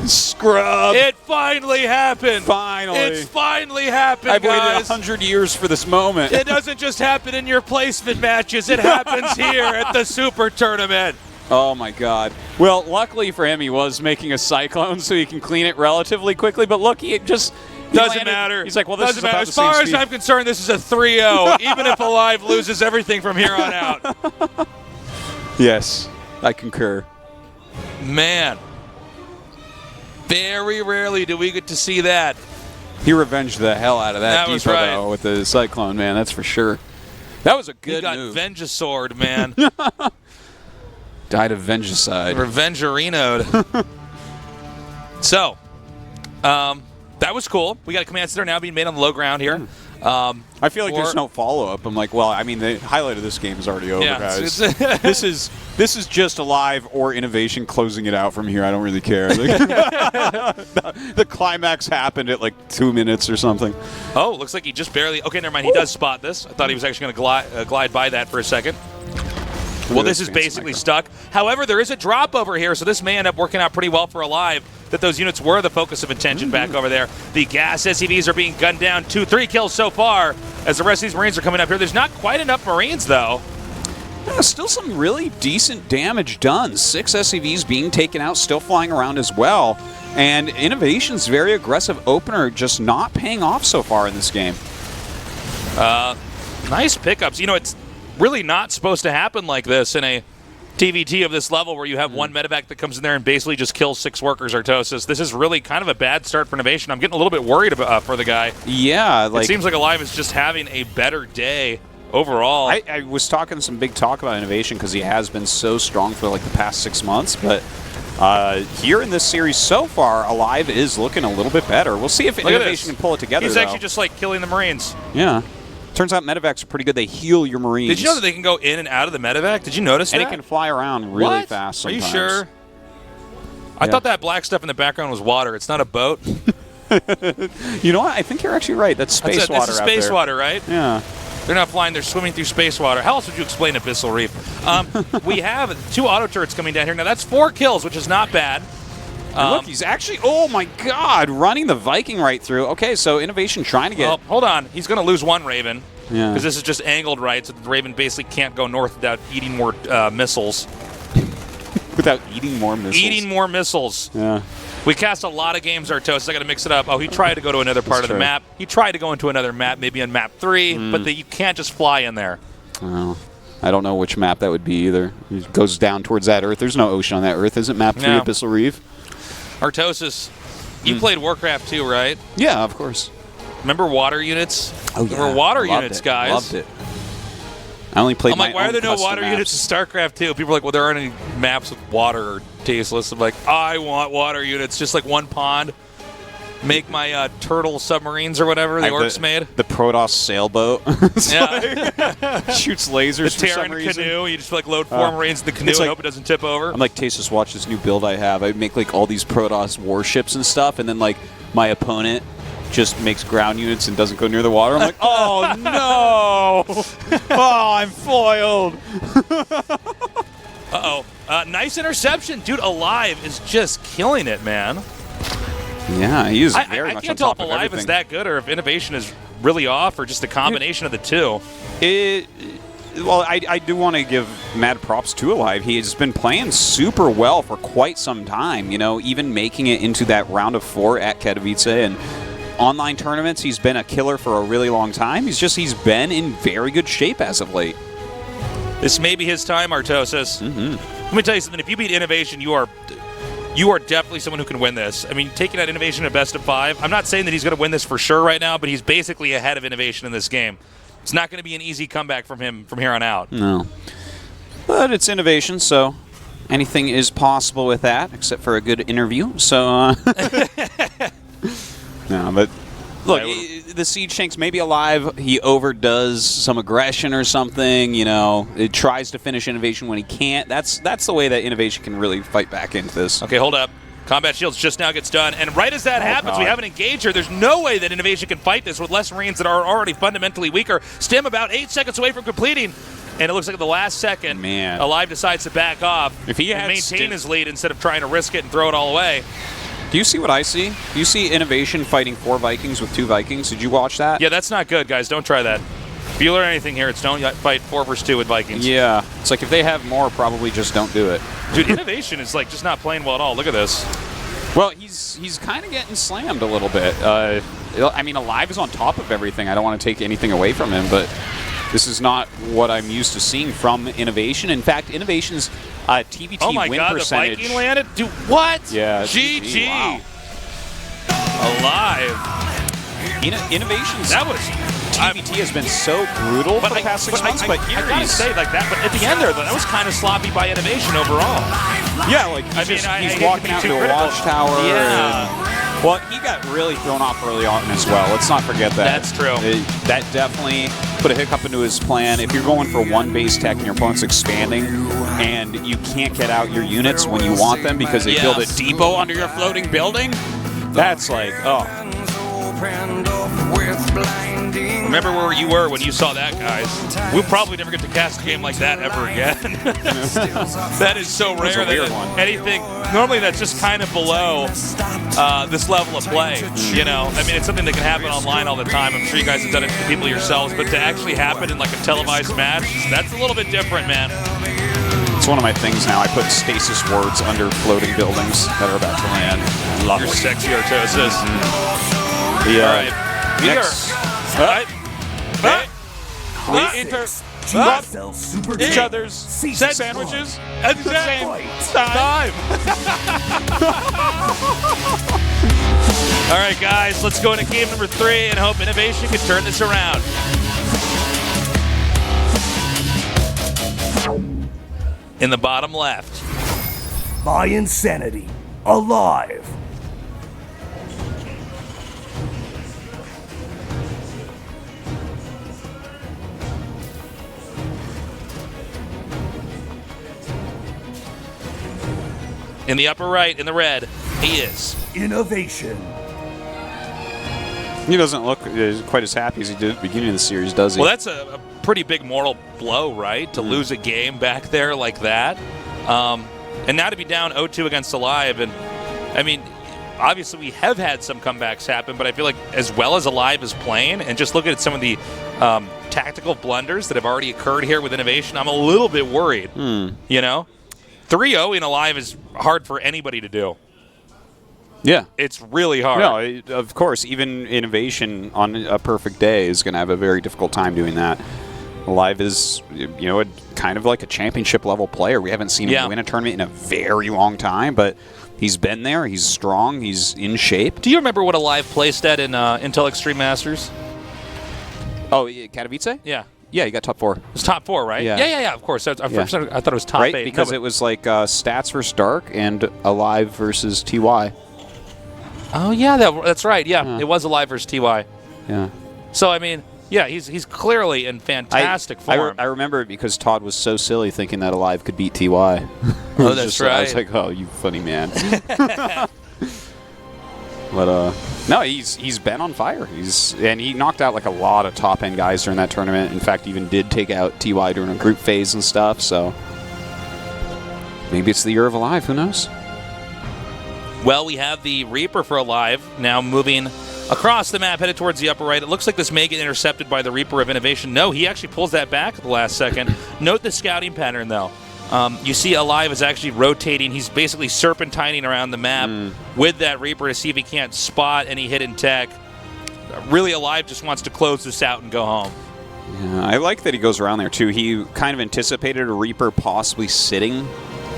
Scrub. It finally happened. Finally. It's finally happened, I've waited guys. 100 years for this moment. It doesn't just happen in your placement matches. It happens here at the Super Tournament. Oh, my God. Well, luckily for him, he was making a Cyclone so he can clean it relatively quickly. But look, he just... Doesn't matter. He's like, well, this doesn't is matter. about As the far same as speed. I'm concerned, this is a 3-0, even if aLive loses everything from here on out. Yes, I concur. Man. Very rarely do we get to see that. He revenged the hell out of that was Depot, right. though, with the Cyclone, man. That's for sure. That was a good He got move. Vengeasored, man. Died of Vengicide. Revengerinoed. So, that was cool. We got a command center now being made on the low ground here. I feel like there's no follow-up. I'm like, well, I mean, the highlight of this game is already over, Yeah, guys. it's- This is just aLive or INnoVation closing it out from here. I don't really care. The climax happened at like 2 minutes or something. Oh, looks like he just barely... Okay, never mind. He does spot this. I thought he was actually going to glide by that for a second. Well, this is basically stuck. However, there is a drop over here, so this may end up working out pretty well for aLive, that those units were the focus of attention back over there. The gas SCVs are being gunned down. 3 kills so far as the rest of these Marines are coming up here. There's not quite enough Marines, though. Yeah, still some really decent damage done. 6 SCVs being taken out, still flying around as well. And INnoVation's very aggressive opener just not paying off so far in this game. Nice pickups. You know, it's really not supposed to happen like this in a TVT of this level where you have one medevac that comes in there and basically just kills 6 workers, Artosis. This is really kind of a bad start for INnoVation. I'm getting a little bit worried about, for the guy. Yeah. It seems like aLive is just having a better day overall. I was talking some big talk about INnoVation because he has been so strong for like the past 6 months, but here in this series so far, aLive is looking a little bit better. We'll see if INnoVation can pull it together. He's though. actually just like killing the Marines. Yeah. Turns out medevacs are pretty good. They heal your Marines. Did you know that they can go in and out of the medevac? Did you notice and that? it can fly around really What? fast Are sometimes. you sure? I thought that black stuff in the background was water. It's not a boat. You know what? I think you're actually right. That's space water This is out space there. water, right? Yeah. They're not flying, they're swimming through space water. How else would you explain Abyssal Reef? We have 2 auto turrets coming down here. Now, that's 4 kills, which is not bad. And look, he's actually, oh my God, running the Viking right through. Okay, so INnoVation trying to get... Well, hold on. He's going to lose 1 Raven. Yeah. Because this is just angled right, so the Raven basically can't go north without eating more missiles. Without eating more missiles. Eating more missiles. Yeah. We cast a lot of games, Artosis. I got to mix it up. Oh, he tried to go to another part of the true. map. He tried to go into another map, maybe on map 3, but you can't just fly in there. Well, I don't know which map that would be either. It goes down towards that Earth. There's no ocean on that Earth. Isn't map 3 No. Abyssal Reef? Artosis, you played Warcraft 2, right? Yeah, of course. Remember water units? Oh, There were water Loved units, it. guys. Loved it. I only played I'm like, my why are own there no custom water maps. units in StarCraft 2? People are like, well, there aren't any maps with water or tasteless. I'm like, I want water units, just like one pond. Make my turtle submarines or whatever the orcs made. The Protoss sailboat. Yeah. Shoots lasers The for some Terran reason. canoe. You just like load 4 Marines in the canoe it's and like- hope it doesn't tip over. I'm like, Tasus, watch this new build I have. I make like all these Protoss warships and stuff, and then like my opponent just makes ground units and doesn't go near the water. I'm like, oh no! Oh, I'm foiled. Uh-oh. Nice interception. Dude, aLive is just killing it, man. Yeah, he is very I much on can't tell top if of aLive everything. is that good or if INnoVation is really off or just a combination of the two. Well, I do want to give mad props to aLive. He has been playing super well for quite some time, you know, even making it into that round of 4 at Katowice and online tournaments. He's been a killer for a really long time. He's been in very good shape as of late. This may be his time, Artosis. Let me tell you something. If you beat INnoVation, you are definitely someone who can win this. I mean, taking out INnoVation at best of 5, I'm not saying that he's going to win this for sure right now, but he's basically ahead of INnoVation in this game. It's not going to be an easy comeback from him from here on out. No. But it's INnoVation, so anything is possible with that, except for a good interview. So, no, but look, the Siege Tank's maybe aLive. He overdoes some aggression or something, you know. It tries to finish INnoVation when he can't. That's the way that INnoVation can really fight back into this. Okay, hold up. Combat Shields just now gets done, and right as that happens, God. we have an engager. There's no way that INnoVation can fight this with less Marines that are already fundamentally weaker. Stim about 8 seconds away from completing, and it looks like at the last second, Man. aLive decides to back off If he and had maintain his lead instead of trying to risk it and throw it all away. Do you see what I see? Do you see INnoVation fighting 4 Vikings with 2 Vikings? Did you watch that? Yeah, that's not good, guys. Don't try that. If you learn anything here, it's don't fight 4 versus 2 with Vikings. Yeah. It's like if they have more, probably just don't do it. Dude, INnoVation is like just not playing well at all. Look at this. Well, he's kind of getting slammed a little bit. I mean, aLive is on top of everything. I don't want to take anything away from him, but this is not what I'm used to seeing from INnoVation. In fact, InnoVation's TVT Oh my win God, percentage. the Viking landed? Dude, what? Yeah. GG. Wow. aLive. INnoVation's That was TVT has been so brutal for the past 6 months, but here I gotta he's... say like that. But at the end there, that was kind of sloppy by INnoVation overall. Yeah, like he's walking out to a watchtower. Yeah. Well, he got really thrown off early on as well. Let's not forget that. That's true. That definitely put a hiccup into his plan. If you're going for 1 base tech and your opponent's expanding and you can't get out your units when you want them because they build a depot under your floating building, that's like, oh. Remember where you were when you saw that, guys. We'll probably never get to cast a game like that ever again. That is so rare. That's a weird that one. anything normally that's just kind of below this level of play. You know, I mean, it's something that can happen online all the time. I'm sure you guys have done it to people yourselves, but to actually happen in like a televised match, that's a little bit different, man. It's one of my things now. I put stasis wards under floating buildings that are about to land. I love You're it. sexy, Artosis. The, All right. We next- are. Right. We enter GSL Super each Game. other's Season sandwiches one. at the same time. All right, guys, let's go into game number 3 and hope INnoVation can turn this around. In the bottom left. By Insanity. aLive. In the upper right, in the red, he is. INnoVation. He doesn't look quite as happy as he did at the beginning of the series, does he? Well, that's a pretty big moral blow, right? To lose a game back there like that. And now to be down 0-2 against aLive. And, I mean, obviously we have had some comebacks happen, but I feel like as well as aLive is playing, and just looking at some of the tactical blunders that have already occurred here with INnoVation, I'm a little bit worried. You know? 3-0 in aLive is hard for anybody to do. Yeah. It's really hard. No, of course, even INnoVation on a perfect day is going to have a very difficult time doing that. aLive is, kind of like a championship level player. We haven't seen him win a tournament in a very long time, but he's been there. He's strong. He's in shape. Do you remember what aLive placed at in Intel Extreme Masters? Oh, Katowice? Yeah. Yeah, he got top 4. It was top 4, right? Yeah. Yeah, of course. I thought it was top 8. Because it was like Stats versus Dark and aLive versus TY. Oh, yeah, that's right. Yeah, it was aLive versus TY. Yeah. So, I mean, yeah, he's clearly in fantastic form. I remember it because Todd was so silly thinking that aLive could beat TY. Oh, that's right. I was like, oh, you funny man. But no, he's been on fire. And he knocked out like a lot of top end guys during that tournament. In fact, even did take out TY during a group phase and stuff. So maybe it's the year of aLive. Who knows? Well, we have the Reaper for aLive now moving across the map, headed towards the upper right. It looks like this may get intercepted by the Reaper of INnoVation. No, he actually pulls that back at the last second. Note the scouting pattern, though. You see aLive is actually rotating. He's basically serpentining around the map with that Reaper to see if he can't spot any hidden tech. Really, aLive just wants to close this out and go home. Yeah, I like that he goes around there, too. He kind of anticipated a Reaper possibly sitting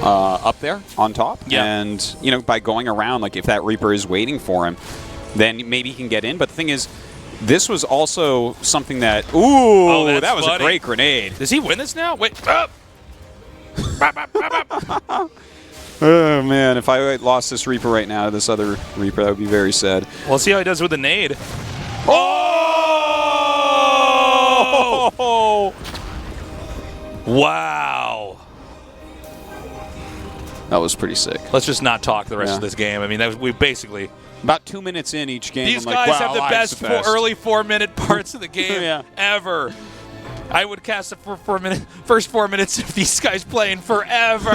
up there on top. Yeah. And, by going around, like if that Reaper is waiting for him, then maybe he can get in. But the thing is, this was also something that... Ooh, that was funny. a great grenade. Does he win this now? Wait, up! Oh, man, if I lost this Reaper right now to this other Reaper, that would be very sad. We'll see how he does with the nade. Oh! Wow. That was pretty sick. Let's just not talk the rest of this game. I mean, we basically... About 2 minutes in each game, These I'm guys like, wow, have the Alive's best early 4-minute parts of the game ever. I would cast it for first 4 minutes if these guys playing forever.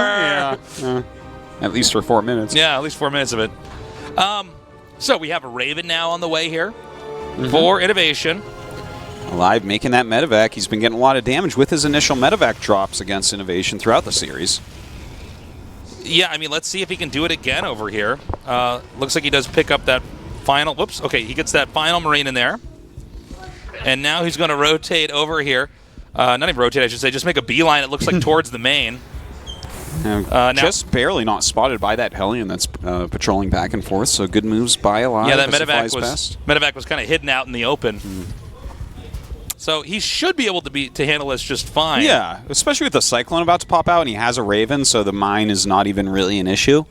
At least for 4 minutes. Yeah, at least 4 minutes of it. So we have a Raven now on the way here for INnoVation. aLive making that medevac. He's been getting a lot of damage with his initial medevac drops against INnoVation throughout the series. Yeah, I mean, let's see if he can do it again over here. Looks like he does pick up that final. Whoops. Okay, he gets that final Marine in there. And now he's going to rotate over here. Not even rotate, I should say. Just make a beeline, it looks like, towards the main. Now, just barely not spotted by that Hellion that's patrolling back and forth. So good moves by aLive. Yeah, that medevac was kind of hidden out in the open. So he should be able to handle this just fine. Yeah, especially with the Cyclone about to pop out, and he has a Raven, so the mine is not even really an issue.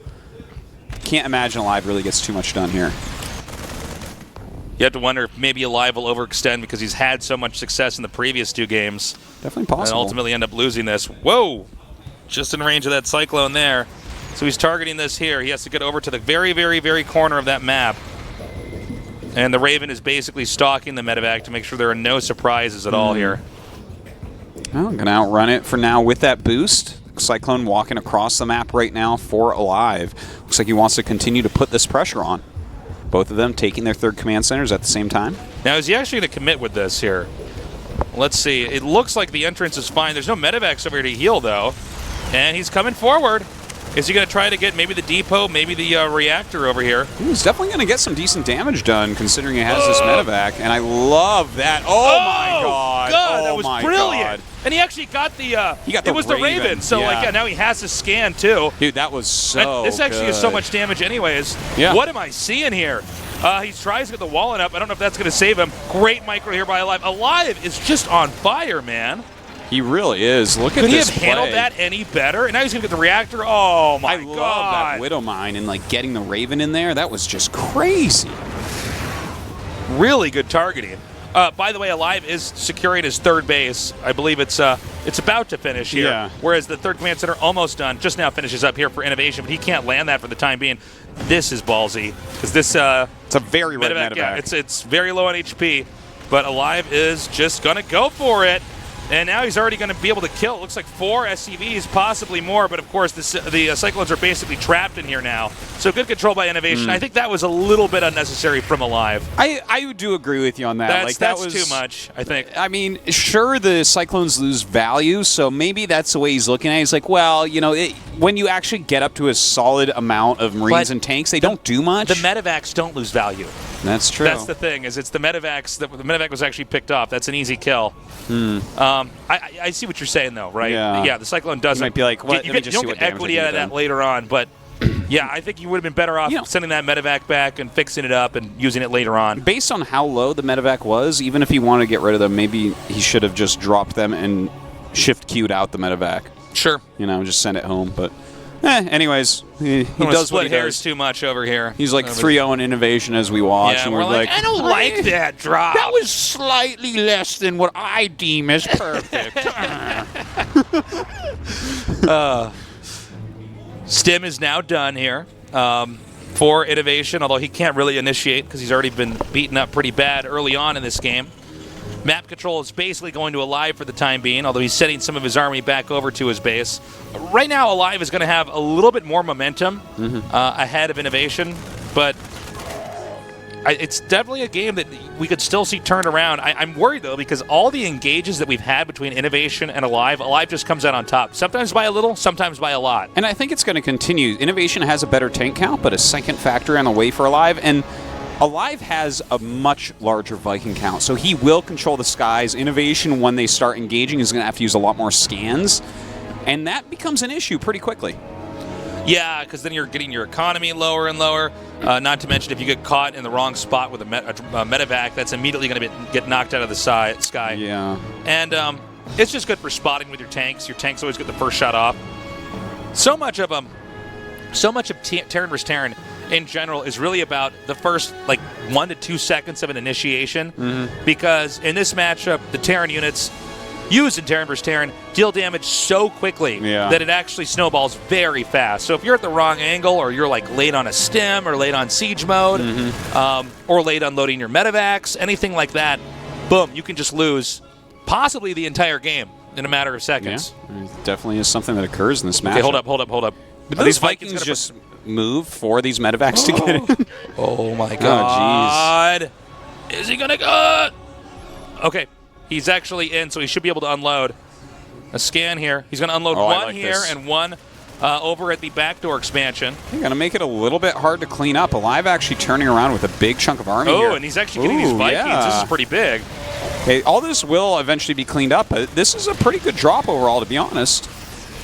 Can't imagine aLive really gets too much done here. You have to wonder if maybe aLive will overextend because he's had so much success in the previous 2 games. Definitely possible. And ultimately end up losing this. Whoa! Just in range of that Cyclone there. So he's targeting this here. He has to get over to the very, very, very corner of that map. And the Raven is basically stalking the medevac to make sure there are no surprises at all here. Well, I'm going to outrun it for now with that boost. Cyclone walking across the map right now for aLive. Looks like he wants to continue to put this pressure on. Both of them taking their 3rd command centers at the same time. Now, is he actually going to commit with this here? Let's see. It looks like the entrance is fine. There's no medevacs over here to heal, though. And he's coming forward. Is he going to try to get maybe the depot, maybe the reactor over here? He's definitely going to get some decent damage done, considering he has this medevac. And I love that. Oh my god! That was brilliant. God. And he actually got the. It was the Raven. So now he has to scan too. Dude, that was so. This actually is so much damage, anyways. Yeah. What am I seeing here? He tries to get the walling up. I don't know if that's going to save him. Great micro here by aLive. aLive is just on fire, man. He really is. Look at this. Could he have handled that any better? And now he's going to get the reactor. Oh, my God. I love that Widow Mine and, like, getting the Raven in there. That was just crazy. Really good targeting. By the way, aLive is securing his 3rd base. I believe it's about to finish here, whereas the 3rd command center almost done. Just now finishes up here for INnoVation, but he can't land that for the time being. This is ballsy because this it's a very red medevac. Yeah, it's very low on HP, but aLive is just going to go for it. And now he's already going to be able to kill. It looks like 4 SCVs, possibly more. But, of course, the Cyclones are basically trapped in here now. So good control by INnoVation. I think that was a little bit unnecessary from aLive. I do agree with you on that. That's too much, I think. I mean, sure, the Cyclones lose value, so maybe that's the way he's looking at it. He's like, well, you know, when you actually get up to a solid amount of Marines and tanks, they don't do much. The medevacs don't lose value. That's true. That's the thing, is it's the medevacs. The medevac was actually picked off. That's an easy kill. I see what you're saying, though, right? Yeah, the Cyclone doesn't. You might be like, what? You don't get equity out of that later on, but yeah, I think you would have been better off sending that medevac back and fixing it up and using it later on. Based on how low the medevac was, even if he wanted to get rid of them, maybe he should have just dropped them and shift queued out the medevac. Sure. You know, just send it home, but... anyways, he does what he hairs does. Too much over here. He's like 3-0 in INnoVation as we watch, and we're like, I don't like that drop. That was slightly less than what I deem as perfect. Stim is now done here for INnoVation, although he can't really initiate because he's already been beaten up pretty bad early on in this game. Map control is basically going to aLive for the time being, although he's sending some of his army back over to his base. Right now, aLive is going to have a little bit more momentum ahead of INnoVation, but it's definitely a game that we could still see turned around. I'm worried, though, because all the engages that we've had between INnoVation and aLive just comes out on top. Sometimes by a little, sometimes by a lot. And I think it's going to continue. INnoVation has a better tank count, but a second factor on the way for aLive, and aLive has a much larger Viking count, so he will control the skies. INnoVation, when they start engaging, is going to have to use a lot more scans, and that becomes an issue pretty quickly. Yeah, because then you're getting your economy lower and lower. Not to mention, if you get caught in the wrong spot with a medevac, that's immediately going to get knocked out of the sky. Yeah. And it's just good for spotting with your tanks. Your tanks always get the first shot off. So much of Terran vs. Terran in general is really about the first 1 to 2 seconds of an initiation, because in this matchup, the Terran units use in Terran vs. Terran deal damage so quickly that it actually snowballs very fast. So if you're at the wrong angle, or you're like late on a stim, or late on siege mode, or late unloading your medevacs, anything like that, boom, you can just lose possibly the entire game in a matter of seconds. Yeah, it definitely is something that occurs in this match. Okay, hold up. But these Vikings just move for these medevacs to get in? Oh my god. Is he gonna go? Okay, he's actually in, so he should be able to unload. A scan here. He's gonna unload one here and one over at the backdoor expansion. You're gonna make it a little bit hard to clean up. aLive actually turning around with a big chunk of army here. Oh, and he's actually getting these Vikings. This is pretty big. Okay, all this will eventually be cleaned up, but this is a pretty good drop overall, to be honest.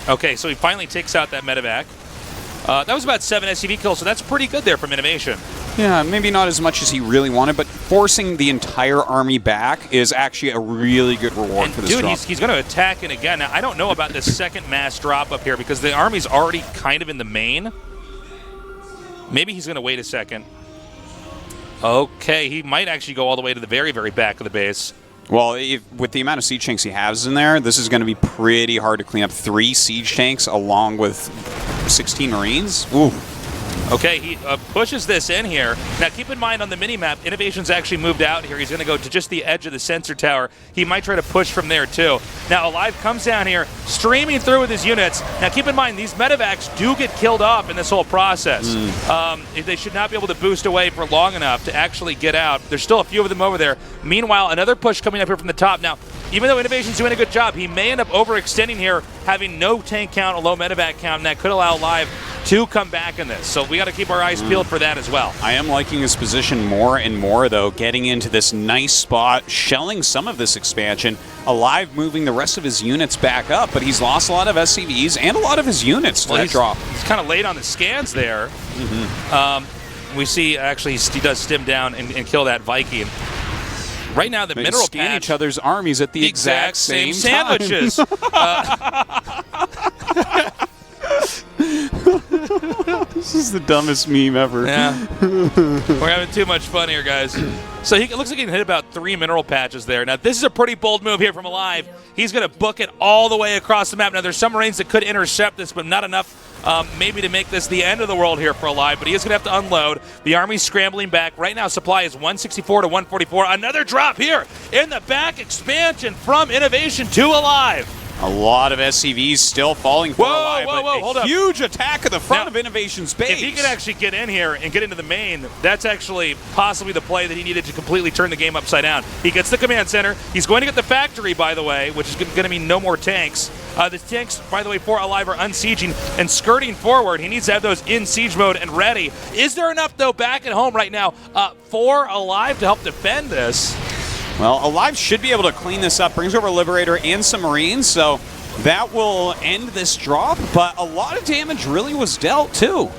Okay, so he finally takes out that medevac. That was about 7 SCV kills, so that's pretty good there from INnoVation. Yeah, maybe not as much as he really wanted, but forcing the entire army back is actually a really good reward for this drop. Dude, he's going to attack it again. Now, I don't know about this second mass drop up here because the army's already kind of in the main. Maybe he's going to wait a second. Okay, he might actually go all the way to the very, very back of the base. Well, with the amount of siege tanks he has in there, this is going to be pretty hard to clean up. 3 siege tanks along with 16 Marines. Ooh. Okay, he pushes this in here. Now, keep in mind on the minimap, INnoVation's actually moved out here. He's going to go to just the edge of the sensor tower. He might try to push from there, too. Now, aLive comes down here, streaming through with his units. Now, keep in mind, these medevacs do get killed off in this whole process. They should not be able to boost away for long enough to actually get out. There's still a few of them over there. Meanwhile, another push coming up here from the top. Now, even though INnoVation's doing a good job, he may end up overextending here, having no tank count, a low medevac count, and that could allow aLive to come back in this. So we got to keep our eyes peeled for that as well. I am liking his position more and more, though, getting into this nice spot, shelling some of this expansion. aLive moving the rest of his units back up, but he's lost a lot of SCVs and a lot of his units to that drop. He's kind of late on the scans there. We see, actually, he does stim down and kill that Viking. Right now, the mineral scan each other's armies at the exact same sandwiches. This is the dumbest meme ever. Yeah. We're having too much fun here, guys. So it looks like he can hit about 3 mineral patches there. Now, this is a pretty bold move here from aLive. He's going to book it all the way across the map. Now, there's some Marines that could intercept this, but not enough maybe to make this the end of the world here for aLive. But he is going to have to unload. The army's scrambling back. Right now, supply is 164 to 144. Another drop here in the back expansion from INnoVation to aLive. A lot of SCVs still falling for aLive. Hold up. Huge attack at the front of INnoVation's base. If he could actually get in here and get into the main, that's actually possibly the play that he needed to completely turn the game upside down. He gets the command center. He's going to get the factory, by the way, which is going to mean no more tanks. The tanks, by the way, for aLive are unsieging and skirting forward. He needs to have those in siege mode and ready. Is there enough, though, back at home right now for aLive to help defend this? Well, aLive should be able to clean this up. Brings over a Liberator and some Marines, so that will end this drop. But a lot of damage really was dealt, too.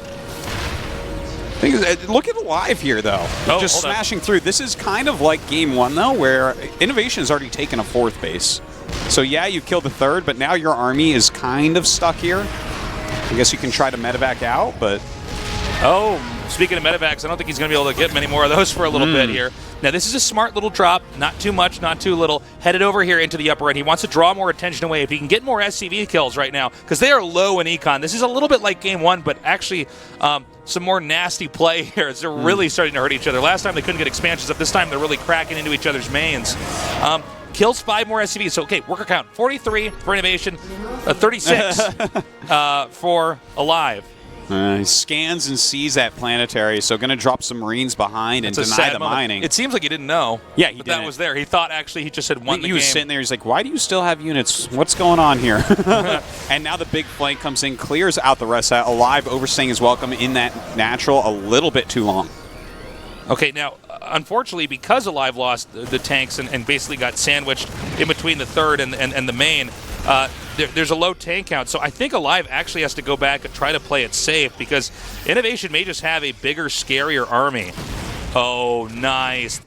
Look at aLive here, though. Just smashing through. This is kind of like Game 1, though, where INnoVation has already taken a 4th base. So, yeah, you killed the 3rd, but now your army is kind of stuck here. I guess you can try to medevac out, but... Oh, speaking of medevacs, I don't think he's going to be able to get many more of those for a little bit here. Now, this is a smart little drop. Not too much, not too little. Headed over here into the upper end. He wants to draw more attention away. If he can get more SCV kills right now, because they are low in econ. This is a little bit like Game 1, but actually some more nasty play here as they're really starting to hurt each other. Last time they couldn't get expansions up. This time they're really cracking into each other's mains. Kills 5 more SCVs. So, okay, worker count. 43 for INnoVation, 36 for aLive. He scans and sees that planetary, so going to drop some Marines behind and deny the mining. It seems like he didn't know. Yeah, he didn't. That was there. He thought actually he just had won the game. He was sitting there. He's like, why do you still have units? What's going on here? And now the big flank comes in, clears out the rest. aLive overstaying his welcome in that natural a little bit too long. Okay, now, unfortunately, because aLive lost the tanks and basically got sandwiched in between the 3rd and the main, there's a low tank count. So I think aLive actually has to go back and try to play it safe because INnoVation may just have a bigger, scarier army. Oh, nice.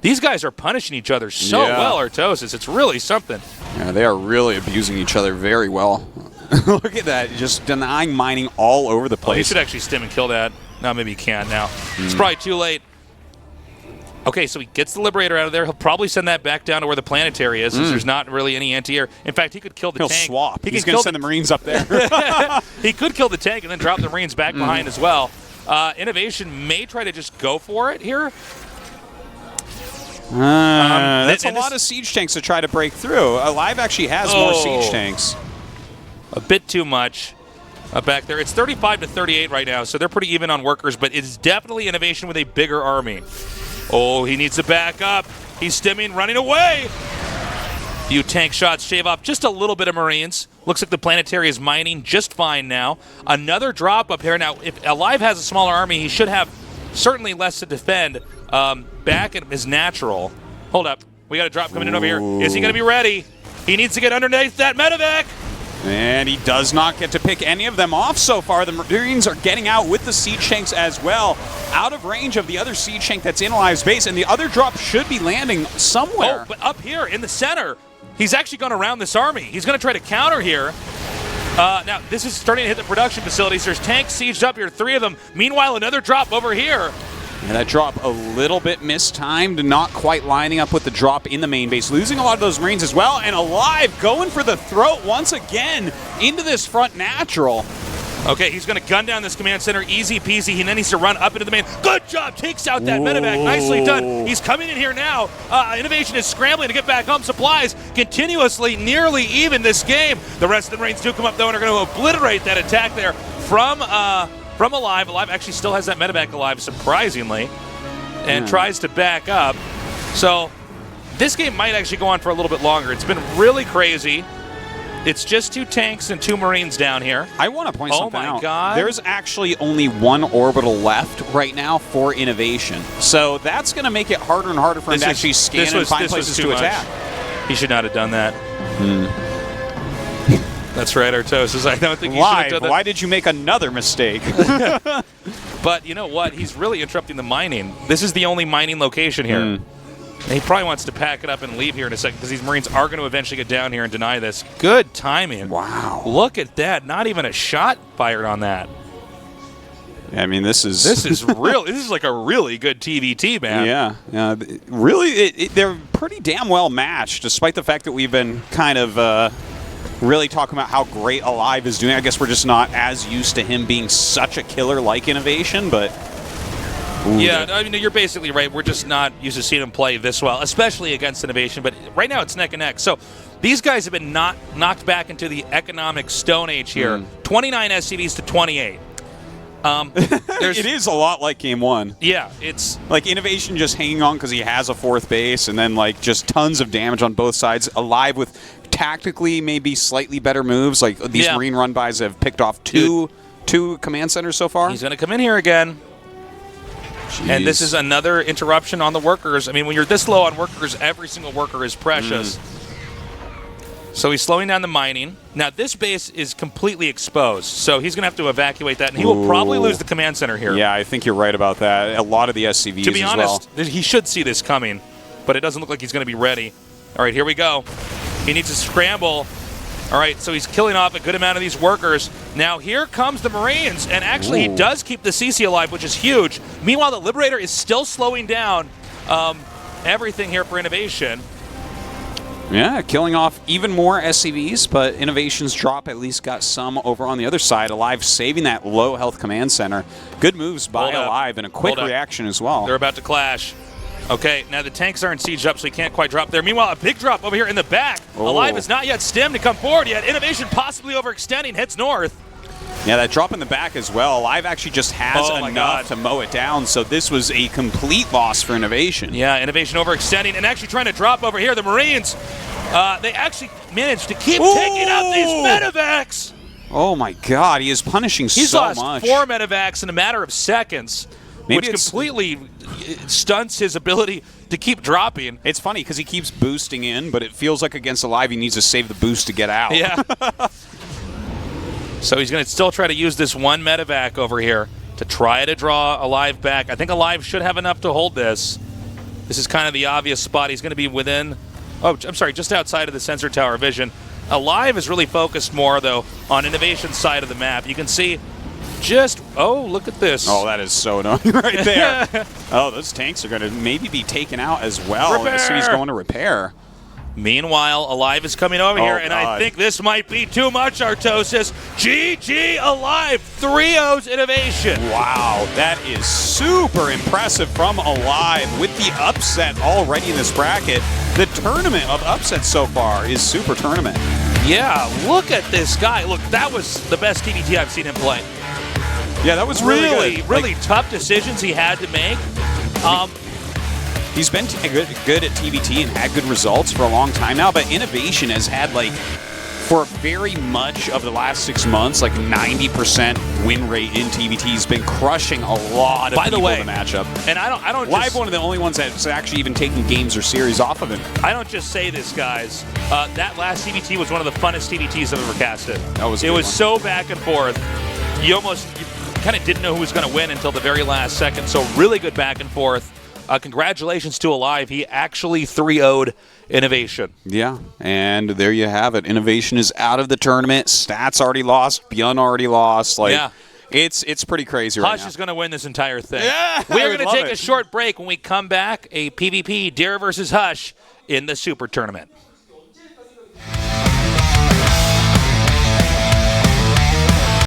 These guys are punishing each other so well, Artosis. It's really something. Yeah, they are really abusing each other very well. Look at that. Just denying mining all over the place. Oh, he should actually stim and kill that. No, maybe he can't now. It's probably too late. Okay, so he gets the Liberator out of there. He'll probably send that back down to where the Planetary is, since there's not really any anti-air. In fact, he could kill the He'll tank. swap. He's going to send the Marines up there. He could kill the tank and then drop the Marines back behind as well. INnoVation may try to just go for it here. That's a lot of siege tanks to try to break through. aLive actually has more siege tanks. A bit too much back there. It's 35-38 right now, so they're pretty even on workers, but it's definitely INnoVation with a bigger army. Oh, he needs to back up. He's stimming, running away. Few tank shots shave off just a little bit of Marines. Looks like the Planetary is mining just fine now. Another drop up here. Now, if aLive has a smaller army, he should have certainly less to defend. Back at his natural. Hold up. We got a drop coming in over here. Is he going to be ready? He needs to get underneath that medevac. And he does not get to pick any of them off so far. The Marines are getting out with the siege tanks as well, out of range of the other siege tank that's in aLive's base, and the other drop should be landing somewhere. Oh, but up here in the center, he's actually gone around this army. He's going to try to counter here. Now, this is starting to hit the production facilities. There's tanks sieged up here, 3 of them. Meanwhile, another drop over here. And that drop a little bit mistimed, not quite lining up with the drop in the main base. Losing a lot of those Marines as well, and aLive going for the throat once again into this front natural. Okay, he's going to gun down this command center, easy peasy. He then needs to run up into the main. Good job, takes out that medevac. Nicely done. He's coming in here now. INnoVation is scrambling to get back home. Supplies continuously nearly even this game. The rest of the Marines do come up, though, and are going to obliterate that attack there from aLive. aLive actually still has that medevac alive, surprisingly, and tries to back up. So this game might actually go on for a little bit longer. It's been really crazy. It's just 2 tanks and 2 Marines down here. I want to point something out. Oh, my God. There's actually only 1 orbital left right now for INnoVation. So that's going to make it harder and harder for him to actually scan and find places to attack. He should not have done that. That's right, Artosis. I don't think he should have done that. Why did you make another mistake? But you know what? He's really interrupting the mining. This is the only mining location here. He probably wants to pack it up and leave here in a second because these Marines are going to eventually get down here and deny this. Good timing. Wow. Look at that. Not even a shot fired on that. I mean, this is real. This is like a really good TVT, man. Yeah. Really, they're pretty damn well matched, despite the fact that we've been kind of really talking about how great aLive is doing. I guess we're just not as used to him being such a killer like INnoVation, but... Yeah, I mean, you're basically right. We're just not used to seeing him play this well, especially against INnoVation. But right now, it's neck and neck. So these guys have been knocked back into the economic Stone Age here. 29 SCVs to 28. It is a lot like Game 1. Yeah, it's... Like, INnoVation just hanging on because he has a 4th base, and then, like, just tons of damage on both sides. aLive with tactically maybe slightly better moves. Like, these Marine run-bys have picked off two command centers so far. He's going to come in here again. Jeez. And this is another interruption on the workers. I mean, when you're this low on workers, every single worker is precious. So he's slowing down the mining. Now, this base is completely exposed, so he's going to have to evacuate that, and he will probably lose the command center here. Yeah, I think you're right about that. A lot of the SCVs to be as honest, well. He should see this coming, but it doesn't look like he's going to be ready. All right, here we go. He needs to scramble. All right, so he's killing off a good amount of these workers. Now here comes the Marines, and actually he does keep the CC alive, which is huge. Meanwhile, the Liberator is still slowing down everything here for INnoVation. Yeah, killing off even more SCVs, but INnoVation's drop at least got some over on the other side. aLive saving that low health command center. Good moves by aLive and a quick reaction as well. They're about to clash. Okay, now the tanks aren't sieged up, so he can't quite drop there. Meanwhile, a big drop over here in the back. aLive is not yet stemmed to come forward yet. INnoVation possibly overextending, heads north. Yeah, that drop in the back as well. aLive actually just has enough to mow it down, so this was a complete loss for INnoVation. Yeah, INnoVation overextending and actually trying to drop over here. The Marines, they actually managed to keep taking out these medevacs. Oh my God, he is punishing so much. He's lost 4 medevacs in a matter of seconds. Which completely stunts his ability to keep dropping. It's funny because he keeps boosting in, but it feels like against aLive he needs to save the boost to get out. Yeah. So he's going to still try to use this 1 medevac over here to try to draw aLive back. I think aLive should have enough to hold this. This is kind of the obvious spot. He's going to be within, just outside of the sensor tower vision. aLive is really focused more, though, on INnoVation's side of the map. You can see Oh, look at this. Oh, that is so annoying right there. Oh, those tanks are going to maybe be taken out as well. Repair. So he's going to repair. Meanwhile, aLive is coming over here, and I think this might be too much, Artosis. GG aLive, 3-0's INnoVation. Wow, that is super impressive from aLive with the upset already in this bracket. The tournament of upsets so far is SuperTournament. Yeah, look at this guy. Look, that was the best TBT I've seen him play. Yeah, that was really good. Tough decisions he had to make. He's been good at TBT and had good results for a long time now, but INnoVation has had, like, for very much of the last 6 months, like 90% win rate in TBT. He's been crushing a lot of people in the matchup. And I don't Live one of the only ones that's actually even taking games or series off of him. I don't just say this, guys. That last TBT was one of the funnest TBTs I've ever casted. It was so back and forth. You kind of didn't know who was going to win until the very last second. So really good back and forth. Congratulations to aLive. He actually 3-0'd INnoVation. Yeah, and there you have it. INnoVation is out of the tournament. Stats already lost. Bjorn already lost. It's pretty crazy right now. Hush is going to win this entire thing. Yeah, we're going to take a short break. When we come back, a PvP, Deer versus Hush, in the Super Tournament.